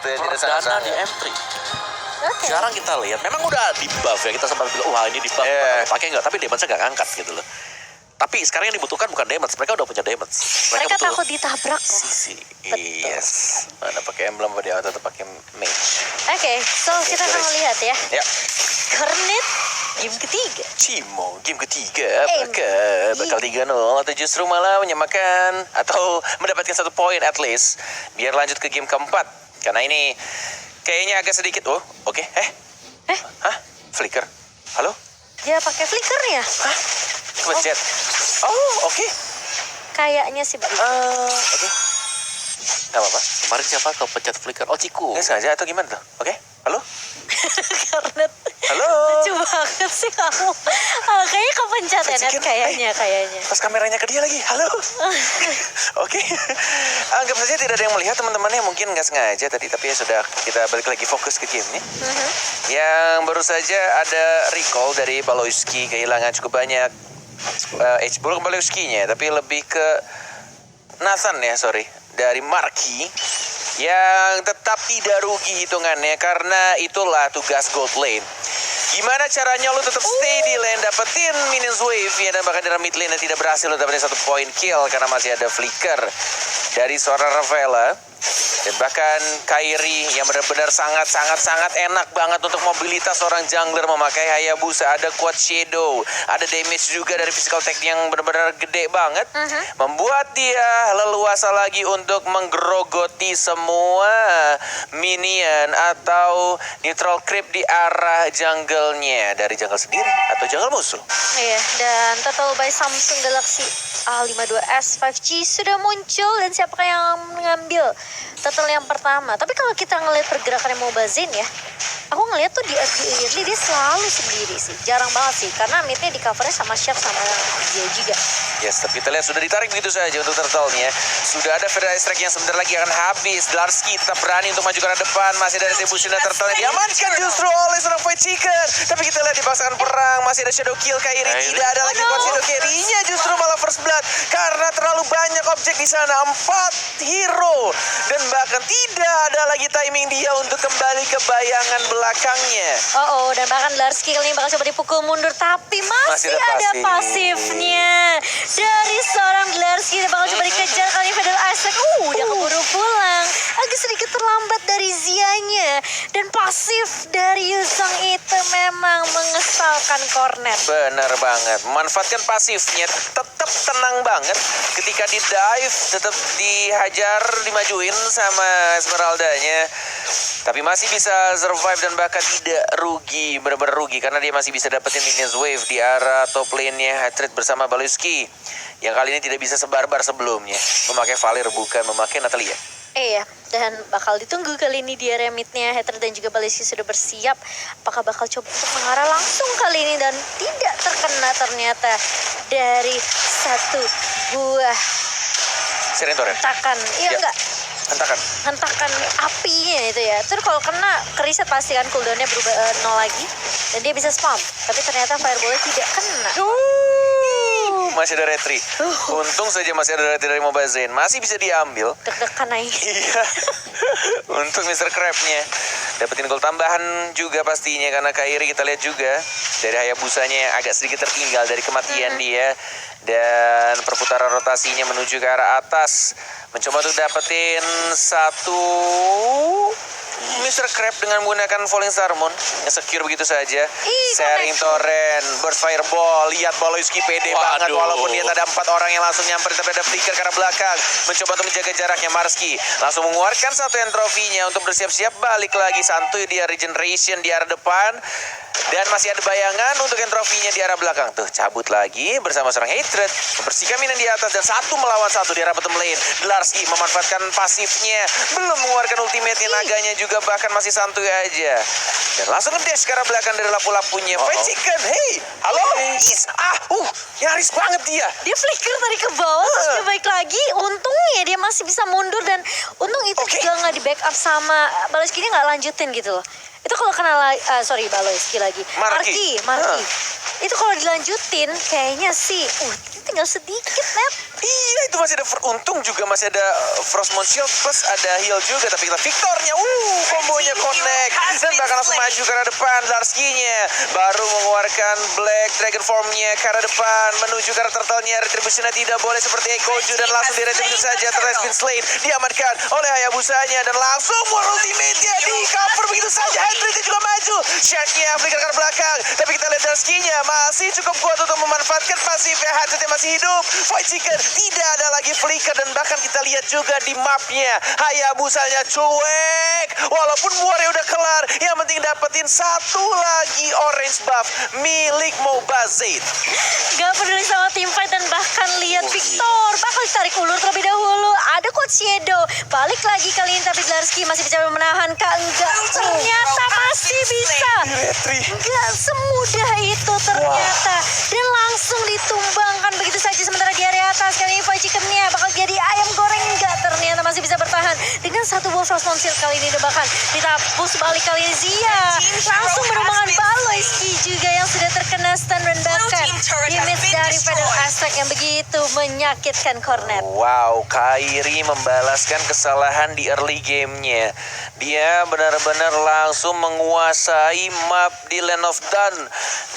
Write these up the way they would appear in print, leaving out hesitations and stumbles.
gitu ya. Tidak perdana sangat-sangat. di M3. Oke. Jarang kita lihat. Memang udah di buff ya, kita sempat bilang wah ini di buff, Iya. pakai nggak? Tapi damage-nya nggak ngangkat gitu loh. Tapi sekarang yang dibutuhkan bukan damage, mereka udah punya damage. Mereka butuh takut ditabrak ya. sisi. Betul. Yes. Mana pakai emblem pada atau tetap pakai mage. Oke, so kita akan melihat ya. Ya. Kornet game ketiga. Cimo game ketiga Em. apakah bakal 3-0 atau justru malah menyamakan atau mendapatkan 1 poin at least biar lanjut ke game keempat. Karena ini kayaknya agak sedikit. Oh, oke. Hah? Flicker. Halo? Dia pakai flickernya. Hah? Kepencet. Oh, oke. Kayaknya sih begitu. Oke. Gak apa-apa. Kemarin siapa kau pencet flicker? Oh Ciku. Nggak sengaja atau gimana tuh? Oke. Halo? Kornet. Halo? Lucu banget sih kamu. Kayaknya kepencet ya, Net. Kayaknya. Pas kameranya ke dia lagi. Halo? Oke. Anggap saja tidak ada yang melihat teman-temannya. Mungkin nggak sengaja tadi. Tapi ya sudah, kita balik lagi fokus ke gamenya. Yang baru saja ada recall dari Baloyski. Kehilangan cukup banyak bukan Baloyski-nya. Tapi lebih ke Nathan ya, sorry. Dari Marky. Yang tetap tidak rugi hitungannya. Karena itulah tugas gold lane. Gimana caranya lu tetap stay di lane, dapetin minions wave ya, dan bahkan di mid lane tidak berhasil lu dapetin 1 point kill karena masih ada flicker dari seorang Ravela. Dan bahkan Kairi yang benar-benar sangat enak banget untuk mobilitas seorang jungler memakai Hayabusa. Ada quad shadow, ada damage juga dari physical tech yang benar-benar gede banget. Membuat dia leluasa lagi untuk menggerogoti semua minion atau neutral creep di arah jungle-nya. Dari jungle sendiri atau jungle musuh. Iya, dan total by Samsung Galaxy A52s 5G sudah muncul, dan siapakah yang mengambil total yang pertama? Tapi kalau kita ngelihat pergerakannya Mobazin ya, aku ngelihat tuh di early dia selalu sendiri sih, jarang banget sih, karena midnya di covernya sama Shark sama dia juga. Yes, tapi kita lihat sudah ditarik begitu saja untuk turtle-nya. Sudah ada Federal Strike yang sebentar lagi akan habis. Darski tetap berani untuk maju ke arah depan. Masih ada retribution dan turtle-nya diamankan justru oleh seorang Fight Chicken. Tapi kita lihat dipaksakan perang. Masih ada Shadow Kill Kairi. Tidak ada lagi buat Shadow Carry-nya, justru malah First Blood. Karena terlalu banyak objek di sana. 4 hero. Dan bahkan tidak ada lagi timing dia untuk kembali ke bayangan belakangnya. Dan bahkan Darski kali ini bakal coba dipukul mundur, tapi masih ada pasifnya dari seorang Darski. Dia bakal coba dikejar kali ini Federal Strike. Udah keburu pulang. Agak sedikit terlambat dari Zianya. Dan pasif dari Yusong itu memang mengesalkan Kornet. Bener banget. Memanfaatkan pasifnya. Tetap tenang banget. Ketika di dive, tetap dihajar, dimajuin sama Esmeralda-nya. Tapi masih bisa survive dan bahkan tidak rugi. Bener-bener rugi. Karena dia masih bisa dapetin minions wave di arah top lane-nya. Hatred bersama Baloyski. Yang kali ini tidak bisa sebarbar sebelumnya. Memakai Valir bukan memakai Natalia. Iya, dan bakal ditunggu kali ini di area midnya. Hatred dan juga Baloyski sudah bersiap. Apakah bakal coba untuk mengarah langsung kali ini, dan tidak terkena ternyata dari satu buah Serentoren. hentakan. Iya, enggak. Hentakan apinya itu ya. Terus kalau kena keriset pasti kan cooldownnya berubah 0 lagi. Dan dia bisa spam. Tapi ternyata fireball tidak kena. Masih ada retri. Untung saja masih ada retri dari Mobazin. Masih bisa diambil. Deg-degan naik. Iya. Untuk Mr. Crab-nya. Dapetin gol tambahan juga pastinya. Karena Kairi kita lihat juga. Dari Hayabusanya yang agak sedikit tertinggal dari kematian dia. Dan perputaran rotasinya menuju ke arah atas. Mencoba untuk dapetin satu Mr. Crab dengan menggunakan Falling Star Moon. Nge-secure begitu saja. Sharing Torrent, Burst Fireball. Lihat Baloyski pede banget. Walaupun dia ada 4 orang yang langsung nyamper. Tapi ada flicker ke arah belakang. Mencoba untuk menjaga jaraknya. Marski langsung mengeluarkan satu entrofinya untuk bersiap-siap balik lagi. Santuy dia regeneration di arah depan. Dan masih ada bayangan untuk entrofinya di arah belakang. Tuh, cabut lagi bersama seorang Hatred. Membersihkan minion di atas. Dan 1 melawan 1 di arah bottom lane. Darski memanfaatkan pasifnya. Belum mengeluarkan ultimate naganya juga. Bahkan masih santuy aja. Dan langsung ngedash ke arah belakang dari lapu-lapunya. Fight Chicken, hey, halo, nyaris banget dia. Dia flicker tadi ke bawah, terus dia balik lagi. Untungnya dia masih bisa mundur, dan untung itu juga nggak di backup sama Baloyski. Dia nggak lanjutin gitu loh. Itu kalau kena Baloyski lagi. Marky. Itu kalau dilanjutin kayaknya sih tinggal sedikit, Net. Iya, itu masih ada untung juga masih ada Frostmourne Shield plus ada heal juga, tapi kita Victornya kombonya connect dan bahkan langsung maju ke arah depan. Darski-nya baru mengeluarkan Black Dragon Form-nya ke arah depan menuju ke arah turtle-nya. Retribution-nya tidak boleh seperti Ekoju dan langsung di retribution saja. Turtle has been slain, diamankan oleh Hayabusanya dan langsung War Ultimate-nya di cover begitu saja. Hendrik juga maju, Shark-nya flicker ke belakang, tapi kita lihat Darski-nya masih cukup kuat untuk memanfaatkan pasifnya. Hatchet masih hidup, Void Chicken tidak ada lagi flicker dan bahkan kita lihat juga di mapnya Hayabusanya cuek. Walaupun warnya udah kelar, yang penting dapetin satu lagi orange buff milik Mobazade. Gak peduli sama teamfight dan bahkan lihat Victor bakal ditarik ulur terlebih dahulu. Ada Coach Shadow balik lagi kali ini, tapi Zlarsky masih bisa menahan Kak. Enggak, ternyata masih bisa. Enggak semudah itu ternyata. Dan langsung ditumbangkan begitu saja. Sementara di area atas kali ini Void Chicken-nya bakal jadi ayam goreng. Enggak, ternyata masih bisa bertahan dengan satu buah Frostmourne Shield kali ini. Dan bahkan ditapus balik kali ini Zia langsung menumbangkan Baloyski juga yang sudah terkena stun dan bahkan damage dari Federal Aztec yang begitu menyakitkan Cornet. Wow, Kairi membalaskan kesalahan di early game-nya. Dia benar-benar langsung menguasai map di Land of Dawn.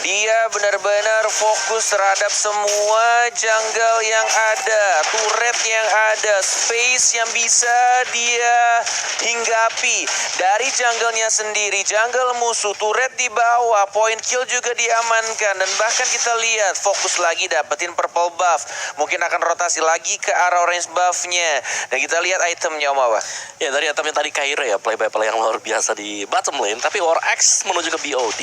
Dia benar-benar fokus terhadap semua jungle yang ada, turret yang ada, space yang bisa dia hinggapi. Dari jungle-nya sendiri, jungle musuh, turret di bawah, point kill juga diamankan. Dan bahkan kita lihat fokus lagi dapetin purple buff. Mungkin akan rotasi lagi ke arah orange buff-nya. Dan kita lihat itemnya, Om Awa. Ya, dari itemnya tadi Kairi ya, play by play yang luar biasa di bottom lane. Tapi War Axe menuju ke BOD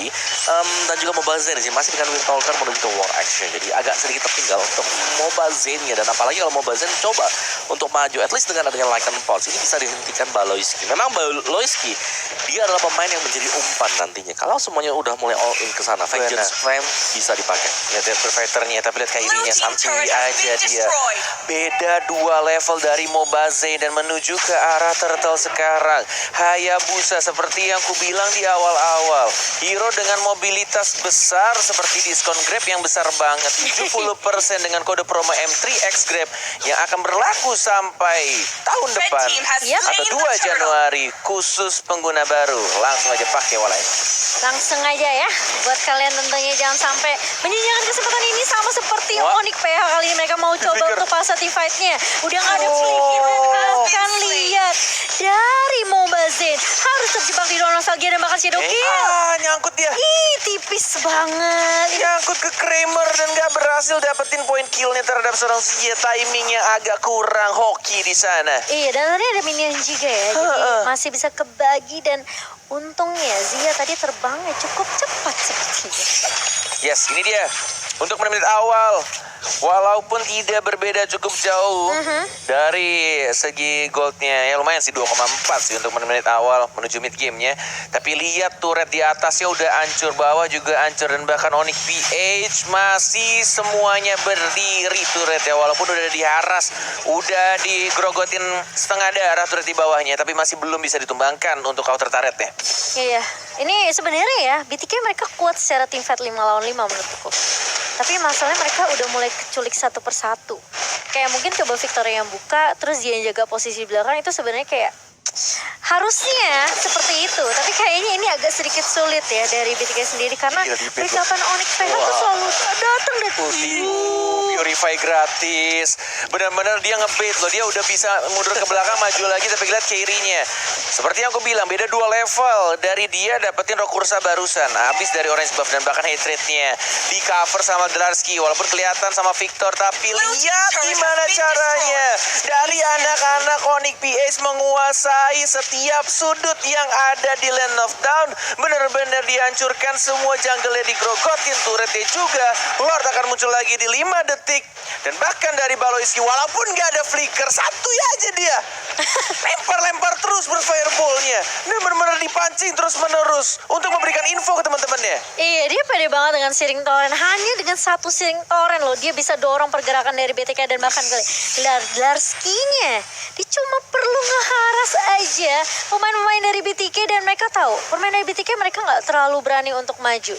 dan juga Mobazane sih masih dengan Windtalker menuju ke War Axe-nya. Jadi agak sedikit tertinggal untuk Mobazane-nya. Dan apalagi kalau Mobazane coba untuk maju, at least dengan adanya Lycan Pulse ini bisa dihentikan Baloyski. Memang Baloyski dia adalah pemain yang menjadi umpan nantinya. Kalau semuanya udah mulai all in ke sana, Vengeance Flame bisa dipakai. Lihat Fighter-nya, tapi lihat Kairinya santuy aja dia. Beda 2 level dari Mobazane dan menuju ke arah turtle sekarang. Hayabusa seperti yang ku bilang di awal-awal. Hero dengan mobilitas besar seperti diskon Grab yang besar banget. 70% dengan kode promo M3X Grab yang akan berlaku sampai tahun depan. Atau 2 Januari khusus pengguna baru. Langsung aja pakai walai. Langsung aja ya, buat kalian tentunya jangan sampai menyanyikan kesempatan ini sama seperti Onyx PH kali ini. Mereka mau coba untuk pasati fight-nya. Udah gak ada flicker dan bahkan lihat dari Mobazane harus terjebak di dalam nostalgia dan bahkan shadow kill. Nyangkut dia. Ih, tipis banget. Nyangkut ke Kramer dan gak berhasil dapetin point kill-nya terhadap seorang Zia. Timingnya agak kurang hoki di sana. Iya, dan tadi ada minion juga ya. Jadi masih bisa kebagi dan untungnya Zia tadi terbangnya cukup cepat sepertinya. Yes, ini dia. Untuk menit-menit awal. Walaupun tidak berbeda cukup jauh dari segi goldnya, ya lumayan sih 2,4 sih untuk menit-menit awal menuju mid gamenya. Tapi lihat turret di atasnya udah hancur, bawah juga hancur, dan bahkan Onyx PH masih semuanya berdiri turret ya. Walaupun udah diharas, udah digrogotin setengah darah turret di bawahnya, tapi masih belum bisa ditumbangkan untuk counter turretnya. Iya, ini sebenarnya ya BTK mereka kuat secara tim fight 5 lawan 5 menurutku. Tapi masalahnya mereka udah mulai keculik satu persatu. Kayak mungkin coba Victor yang buka, terus dia yang jaga posisi belakang, itu sebenarnya kayak harusnya seperti itu. Tapi kayaknya ini agak sedikit sulit ya dari BTK sendiri. Karena perikatan Onyx PH tuh selalu datang deh. Purify gratis. Benar-benar dia ngebait loh. Dia udah bisa mundur ke belakang, maju lagi, tapi lihat Kairinya. Seperti yang aku bilang, beda 2 level. Dari dia dapetin Rokursa barusan. Habis dari orange buff dan bahkan hate rate-nya. Di cover sama Zlarsky. Walaupun kelihatan sama Victor, tapi lihat gimana caranya. Dari anak-anak Onyx PH menguasai setiap sudut yang ada di Land of Dawn. Benar-benar dihancurkan, semua jungle-nya digrogotin, turretnya juga. Lord akan muncul lagi di 5 detik. Dan bahkan dari Baloyski, walaupun gak ada flicker, santuy aja dia. Lempar-lempar terus berfireball-nya. Dan benar-benar dipancing terus-menerus untuk memberikan info ke teman-temannya. Iya, dia pede banget dengan Searing Torrent. Hanya dengan satu Searing Torrent loh, dia bisa dorong pergerakan dari BTK dan bahkan Zlarsky-nya. Dia cuma perlu ngeharas aja pemain-pemain dari BTK dan mereka tahu, pemain dari BTK mereka nggak terlalu berani untuk maju.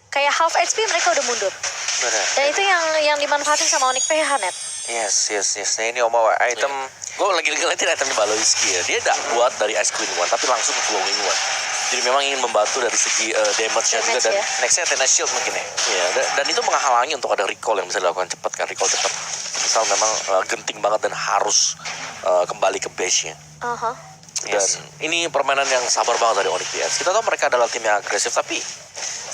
Kayak half HP mereka udah mundur. Benar. Dan itu yang dimanfaatin sama Onyx PH, Net. Yes. Nah ini Omawa item. Gue lagi ngeliatin itemnya Baloiski ya. Dia tidak buat dari Ice Queen One, tapi langsung Flowing One. Jadi memang ingin membantu dari segi damage-nya juga. Dan Nextnya Athena Shield mungkin ya. Iya, dan itu menghalangi untuk ada recall yang bisa dilakukan cepat kan. Recall cepat. Misal memang genting banget dan harus kembali ke base-nya. Dan ini permainan yang sabar banget dari Onyx PS. Kita tahu mereka adalah tim yang agresif, tapi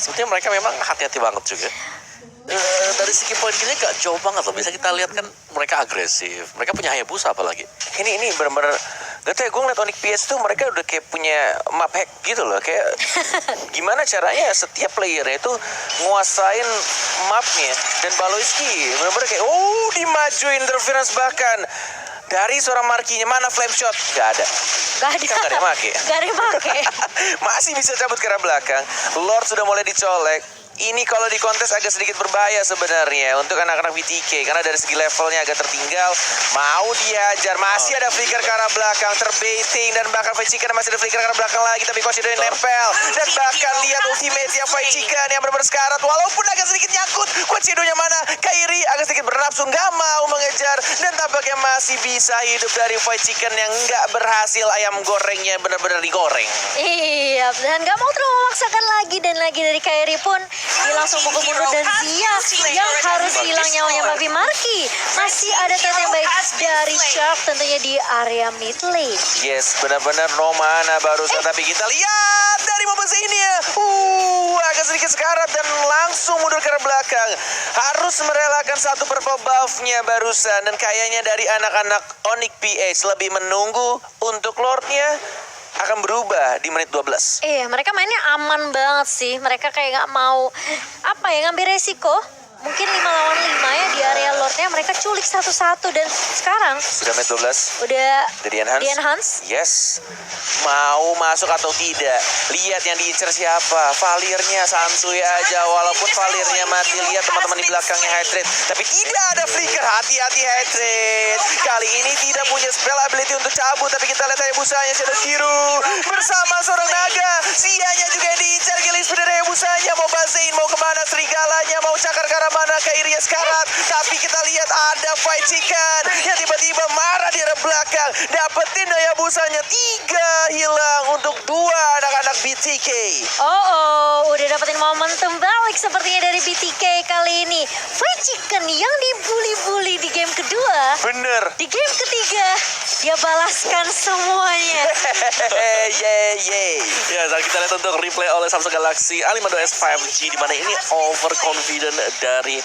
sebetulnya mereka memang hati-hati banget juga. Dari segi poin killnya gak jauh banget loh. Bisa kita lihat kan mereka agresif. Mereka punya Hayabusa apalagi. Ini bener-bener gak tau ya, gue ngeliat Onyx PS tuh mereka udah kayak punya map hack gitu loh. Kayak gimana caranya setiap playernya itu nguasain mapnya. Dan Baloiski bener-bener kayak dimajuin interference bahkan dari seorang markinya. Mana flame shot? Gak ada. Gak ada yang make. Masih bisa cabut ke arah belakang. Lord sudah mulai dicolek. Ini kalau di kontes agak sedikit berbahaya sebenarnya untuk anak-anak BTK karena dari segi levelnya agak tertinggal. Mau diajar, masih ada flicker ke arah belakang, terbaiting dan bahkan Fight Chicken masih ada flicker ke arah belakang lagi, tapi Koshido nempel dan bahkan lihat ultimate yang Fight Chicken yang benar-benar sekarat walaupun agak sedikit nyangkut. Koshido-nya mana? Kairi agak sedikit bernafsu, nggak mau mengejar dan tampaknya masih bisa hidup dari Fight Chicken yang nggak berhasil ayam gorengnya benar-benar digoreng. Iya, dan nggak mau terlalu memaksakan lagi dan lagi dari Kairi pun dia langsung pukul mundur dan Zia yang harus hilang nyawanya, tapi Marky masih ada threat yang baik dari Shark tentunya di area mid lane. Yes, benar-benar no mana barusan, tapi kita lihat dari Mobile Zania. Agak sedikit sekarat dan langsung mundur ke belakang. Harus merelakan satu purple buff-nya barusan dan kayaknya dari anak-anak Onyx PH lebih menunggu untuk Lord-nya akan berubah di menit 12. Iya, mereka mainnya aman banget sih. Mereka kayak nggak mau ngambil resiko. Mungkin 5 lawan 5 ya di area Lordnya mereka culik satu-satu dan sekarang sudah menit 12. Udah di enhance. Yes. Mau masuk atau tidak? Lihat yang diincar siapa? Valirnya Sansui aja walaupun Valirnya mati. Lihat teman-teman di belakangnya Hydrate. Tapi tidak ada flicker. Hati-hati Hydrate. Kali ini tidak punya spell ability untuk cabut, tapi kita lihat Hayabusanya Shadow Kiru bersama seorang naga. Sianya juga yang diincar, killing speed dari Hayabusanya. Mau Bazain, mau kemana serigalanya, mau cakar ke arah mana ke Iria sekarat. Tapi kita lihat ada Fight Chicken yang tiba-tiba marah di arah belakang. Dapetin Hayabusanya, 3 hilang untuk 2 anak-anak BTK. Udah dapetin momentum balik sepertinya dari BTK kali ini. Fight Chicken yang dibully-bully di game kedua. Bener. Di game ketiga dia balaskan semuanya. Yeay. Ya, dan kita lihat untuk replay oleh Samsung Galaxy A52s 5G di mana ini overconfident dari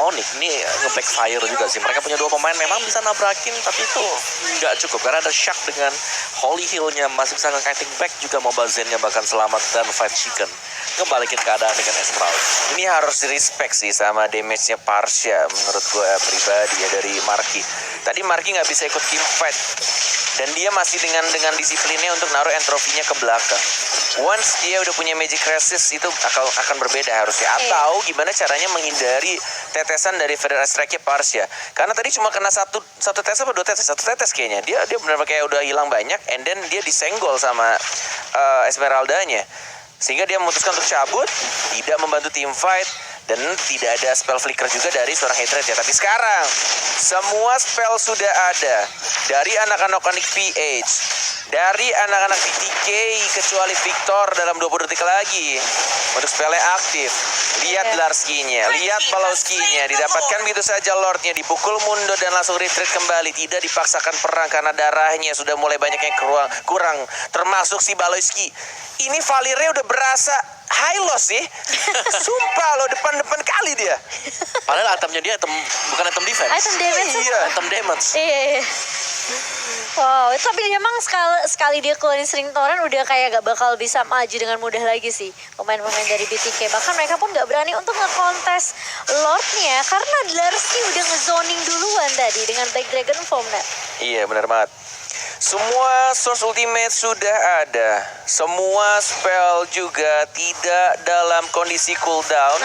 Onyx. Ini nge-backfire juga sih. Mereka punya 2 pemain memang bisa nabrakin, tapi itu nggak cukup karena ada Shark dengan Holy Hill-nya masih bisa nge-kiting back, juga Mobile Zen-nya bahkan selamat dan Fight Chicken ngebalikin keadaan dengan Emerald. Ini harus di-respect sih sama damage-nya Parsha menurut gue pribadi ya dari Marky. Tadi Marky nggak bisa ikut team fight dan dia masih dengan disiplinnya untuk naruh entropy-nya ke belakang. Once dia udah punya Magic Resist itu akan berbeda harusnya. Atau gimana caranya menghindari tetesan dari Federal Strike-nya Parsha. Karena tadi cuma kena satu tetes apa 2 tetes? 1 tetes kayaknya. Dia benar-benar kayak udah hilang banyak and then dia disenggol sama Esmeralda-nya. Sehingga dia memutuskan untuk cabut, tidak membantu tim fight, dan tidak ada spell flicker juga dari seorang Hydrate ya. Tapi sekarang, semua spell sudah ada dari anak-anak Onyx PH, dari anak-anak BTK, kecuali Victor dalam 20 detik lagi untuk spellnya aktif. Lihat Larski-nya, lihat Palowski-nya, didapatkan begitu saja Lord-nya, dipukul mundur dan langsung retreat kembali. Tidak dipaksakan perang karena darahnya sudah mulai banyak yang kurang, termasuk si Balowski. Ini Valirnya udah berasa high loss sih. Sumpah lo, depan kali dia. Padahal itemnya dia bukan item defense. Item damage. Iya, item damage. Iya. Wow, tapi emang sekali dia keluarin String Torrent udah kayak gak bakal bisa maju dengan mudah lagi sih pemain-pemain dari BTK. Bahkan mereka pun gak berani untuk nge-contest Lord-nya karena Larski udah nge-zoning duluan tadi dengan Black Dragon Form. Iya benar banget. Semua source ultimate sudah ada. Semua spell juga tidak dalam kondisi cooldown.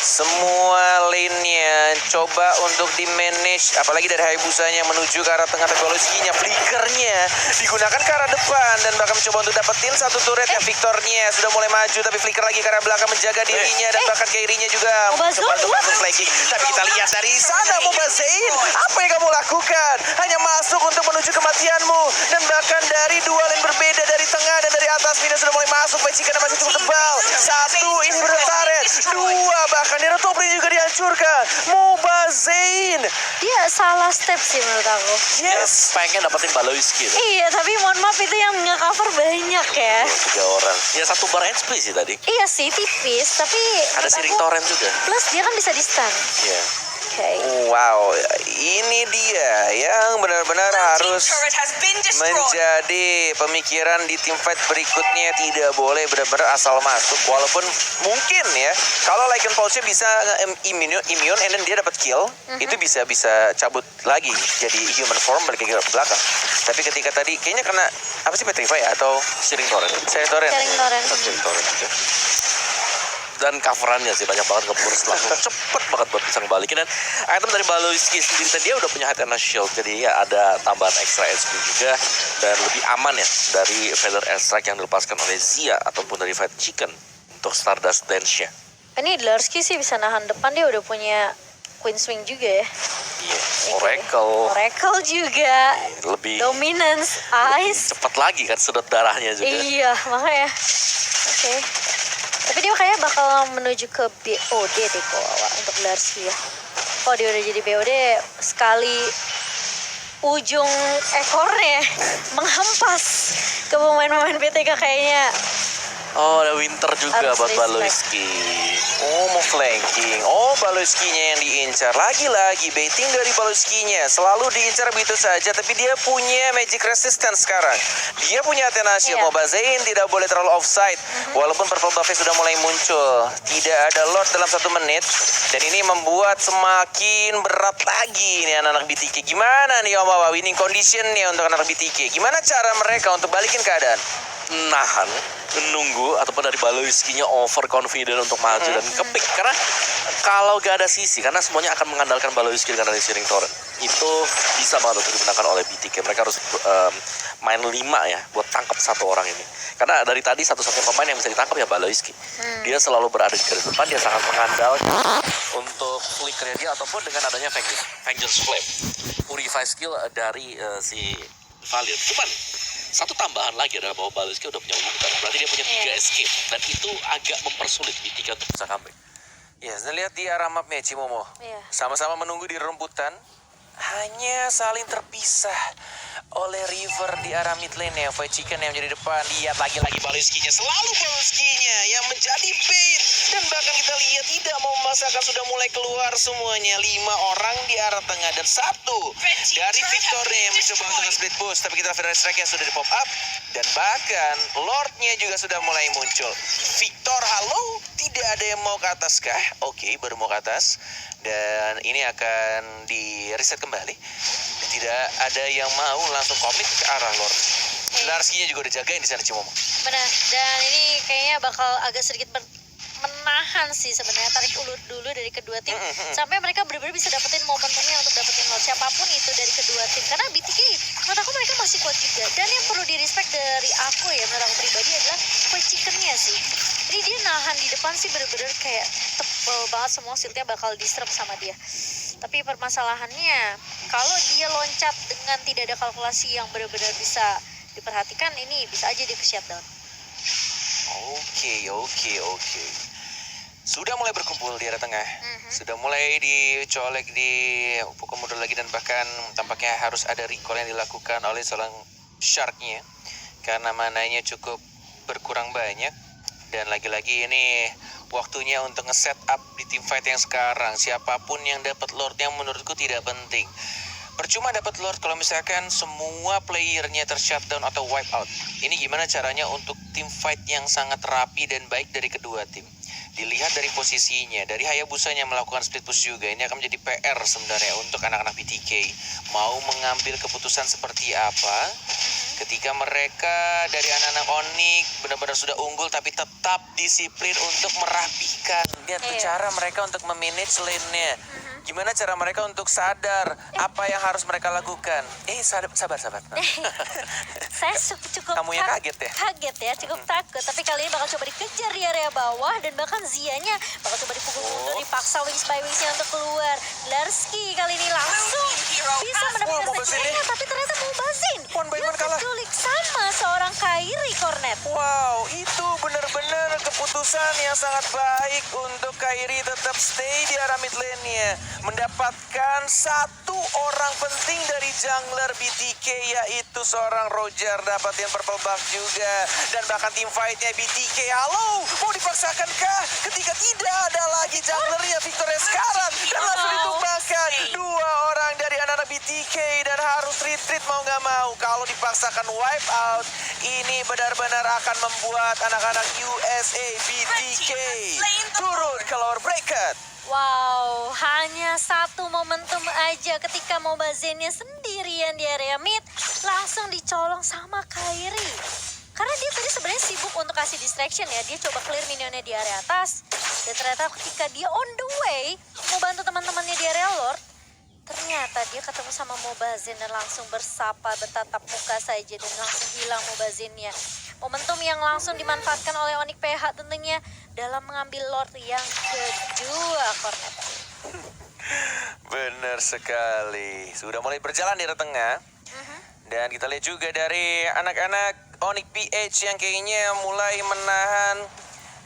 Semua lane-nya coba untuk di-manage, apalagi dari Hayabusanya menuju ke arah tengah teknologinya. Flickernya digunakan ke arah depan dan bahkan mencoba untuk dapetin satu turret yang Victornya sudah mulai maju, tapi Flicker lagi ke arah belakang menjaga dirinya dan bahkan Kairinya juga coba untuk masuk flanking. Tapi kita lihat dari sana Mobazain, apa yang kamu lakukan? Hanya masuk untuk menuju kematianmu dan bahkan dari dua lane berbeda, dari tengah dan dari atas, Mina sudah mulai masuk. Pecikan masih cukup tebal. Satu ini bertaret, dua bahkan Nero top lane juga dihancurkan. Mobazain, Dia salah step sih menurut aku. yes. Pengen dapetin Baloiski tuh. Iya, tapi mohon maaf itu yang nge-cover banyak ya. 3 orang. Ya 1 bar HP sih tadi. Iya sih, tipis, tapi Ada menurut Siring aku- Torrent juga. Plus dia kan bisa di-stun. Iya. Oke. Wow, ini dia yang benar-benar harus menjadi pemikiran di tim fight berikutnya. Tidak boleh benar-benar asal masuk. Walaupun mungkin ya, kalau Lycan Pulse bisa immune and then dia dapat kill, itu bisa cabut lagi jadi human form balik ke belakang. Tapi ketika tadi kayaknya kena apa sih, Petrify atau Siring Torrent. Siring Torrent? Sharing torrent. Siring Torrent aja. Dan coverannya sih banyak banget nge-burst langsung cepet banget buat bisa ngebalikin. Dan item dari Baloiski sendiri tadi dia udah punya Head and Shield, jadi ya ada tambahan extra HP juga dan lebih aman ya dari Feather Airstrike yang dilepaskan oleh Zia ataupun dari Fight Chicken untuk Stardust Dance-nya. Ini Dlarsky sih bisa nahan depan, dia udah punya Queen Swing juga ya. Iya, Oracle juga. lebih Dominance, Ice. cepat lagi kan sedot darahnya juga. Iya, makanya. Oke. Tapi dia kayaknya bakal menuju ke BOD deh kok untuk Dlarsky ya. Oh, dia udah jadi BOD sekali ujung ekornya menghempas ke pemain-pemain BTK kayaknya. Oh, ada Winter juga Harus buat respect. Baloiski. Oh, mau flanking. Oh, Baloiskinya yang diincar. Lagi-lagi baiting dari Baloiskinya. Selalu diincar begitu saja, tapi dia punya magic resistance sekarang. Dia punya Athena Shield. Iya. Mobazain tidak boleh terlalu offside. Walaupun purple buff sudah mulai muncul. Tidak ada Lord dalam 1 menit. Dan ini membuat semakin berat lagi nih anak-anak BTK. Gimana nih Om Awa winning conditionnya untuk anak BTK? Gimana cara mereka untuk balikin keadaan? Nahan, menunggu ataupun dari Baloiskinya overconfident untuk maju dan kepick, karena kalau gak ada sisi, karena semuanya akan mengandalkan Baloiski dengan dari Siring Torrent, itu bisa banget untuk digunakan oleh BTK. Mereka harus main 5 ya buat tangkap 1 orang ini, karena dari tadi satu-satunya pemain yang bisa ditangkap ya Baloiski. Dia selalu berada di garis depan, dia sangat mengandalkan untuk flickernya dia ataupun dengan adanya Vengeance Flame, Purify skill dari si Valiant. Cuman satu tambahan lagi adalah bahwa Baloiski udah punya ulti, berarti dia punya 3 escape, dan itu agak mempersulit BTK untuk bisa comeback. Ya, saya lihat di arah mapnya Cimomo. Iya. Sama-sama menunggu di rembutan. Hanya saling terpisah oleh River di arah mid lane ya. Fight Chicken yang menjadi depan. Lihat lagi-lagi Baloiskinya. Selalu Baloiskinya yang menjadi bait. Dan bahkan kita lihat tidak mau memaksakan, sudah mulai keluar semuanya. 5 orang di arah tengah dan 1 dari Victornya yang mencoba untuk split push. Tapi kita Feather Strike yang sudah di pop up. Dan bahkan Lordnya juga sudah mulai muncul. Victor, halo? Tidak ada yang mau ke atas kah? Oke, baru mau ke atas. Dan ini akan di reset kembali. Tidak ada yang mau langsung komit ke arah Lord. Dlarsky-nya juga udah jagain di sana Cimomo. Benar. Dan ini kayaknya bakal agak sedikit menahan sih sebenarnya, tarik ulur dulu dari kedua tim sampai mereka benar-benar bisa dapetin momentumnya untuk dapetin Lord siapapun itu dari kedua tim, karena BTK menurut aku mereka masih kuat juga. Dan yang perlu di respect dari aku ya, menurut aku pribadi adalah Fight Chicken-nya sih. Jadi dia nahan di depan sih benar-benar kayak tebel banget, semua shieldnya bakal disrupt sama dia. Tapi permasalahannya kalau dia loncat dengan tidak ada kalkulasi yang benar-benar bisa diperhatikan, ini bisa aja dia ke shutdown. Oke. Sudah mulai berkumpul di arah tengah. Sudah mulai dicolek, pukul mundur lagi, dan bahkan tampaknya harus ada recall yang dilakukan oleh seorang Shark-nya karena mananya cukup berkurang banyak. Dan lagi-lagi ini waktunya untuk nge-set up di team fight yang sekarang. Siapapun yang dapat Lord yang menurutku tidak penting. Percuma dapat Lord kalau misalkan semua playernya tershutdown atau wipe out. Ini gimana caranya untuk team fight yang sangat rapi dan baik dari kedua tim? Dilihat dari posisinya, dari Hayabusanya melakukan split push juga, ini akan menjadi PR sebenarnya untuk anak-anak BTK. Mau mengambil keputusan seperti apa ketika mereka dari anak-anak Onyx benar-benar sudah unggul tapi tetap disiplin untuk merapikan. Lihat tuh Iya. cara mereka untuk memanage lane-nya. Gimana cara mereka untuk sadar apa yang harus mereka lakukan. Sabar. Saya cukup Kamunya kaget ya? Kaget ya, cukup takut. Tapi kali ini bakal coba dikejar di area bawah dan bahkan Zianya bakal coba dipukul mundur, dipaksa wings by wingsnya untuk keluar. Larski kali ini langsung bisa mendapatkan Mobazin senjatanya, tapi ternyata Mobazin One by one kalah. diculik sama seorang Kairi Cornet. Wow, itu benar-benar keputusan yang sangat baik untuk Kairi tetap stay di arah mid lane-nya. Mendapatkan satu orang penting dari jungler BTK, yaitu seorang Roger, dapatin purple buff juga. Dan bahkan team fight-nya BTK, halo, mau dipaksakan-kah? Ketika tidak ada lagi junglernya Victor Escarat dan langsung ditumbangkan. Dua orang dari anak-anak BTK dan harus retreat mau nggak mau. Kalau dipaksakan wipe out, ini benar-benar akan membuat anak-anak USA BTK turun ke lower bracket. Wow, hanya satu momentum aja ketika Mobazinnya sendirian di area mid langsung dicolong sama Kairi. Karena dia tadi sebenarnya sibuk untuk kasih distraction ya, dia coba clear minionnya di area atas. Dan ternyata ketika dia on the way mau bantu teman-temannya di area Lord, ternyata dia ketemu sama Mobazin dan langsung bersapa, bertatap muka saja dan langsung hilang Mobazinnya. Momentum yang langsung dimanfaatkan oleh Onyx PH tentunya dalam mengambil Lord yang kedua, Cornet. Benar sekali. Sudah mulai berjalan di arah tengah. Dan kita lihat juga dari anak-anak Onyx PH yang kayaknya mulai menahan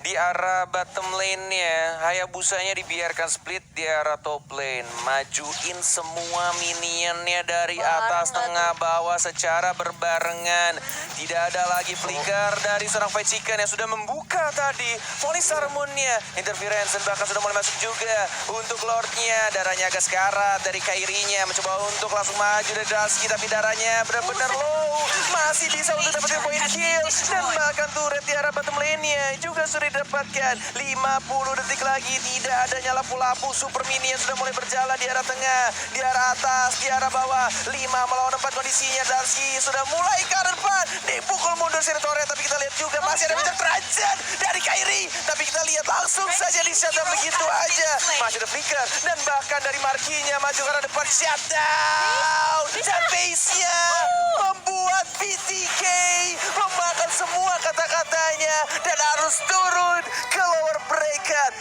di arah bottom lane-nya. Hayabusanya dibiarkan split di arah top lane. Majuin semua minionnya dari atas, tengah, bawah secara berbarengan. Tidak ada lagi flicker dari seorang Fight Chicken yang sudah membuka tadi volley Sarmunnya. Interference dan bahkan sudah mulai masuk juga untuk Lordnya. Darahnya agak sekarat dari Kairinya. Mencoba untuk langsung maju dari Drasky, tapi darahnya benar-benar low. Masih bisa untuk dapetin point kill. Dan bahkan turret di arah bottom lane-nya juga sudah dapatkan. 50 detik lagi, tidak adanya lampu-lampu. Super minion sudah mulai berjalan di arah tengah, di arah atas, di arah bawah. 5 melawan 4 kondisinya. Darcy sudah mulai ke arah depan, dipukul mundur Sirtore. Tapi kita lihat juga masih ada mencet kerajaan dari Kairi. Tapi kita lihat langsung saja di shutdown begitu aja. Masih ada flicker dan bahkan dari Markinya maju ke arah depan, shutdown. Dan base-nya membuat BTK memakan semua kata-katanya dan harus turun ke lower bracket.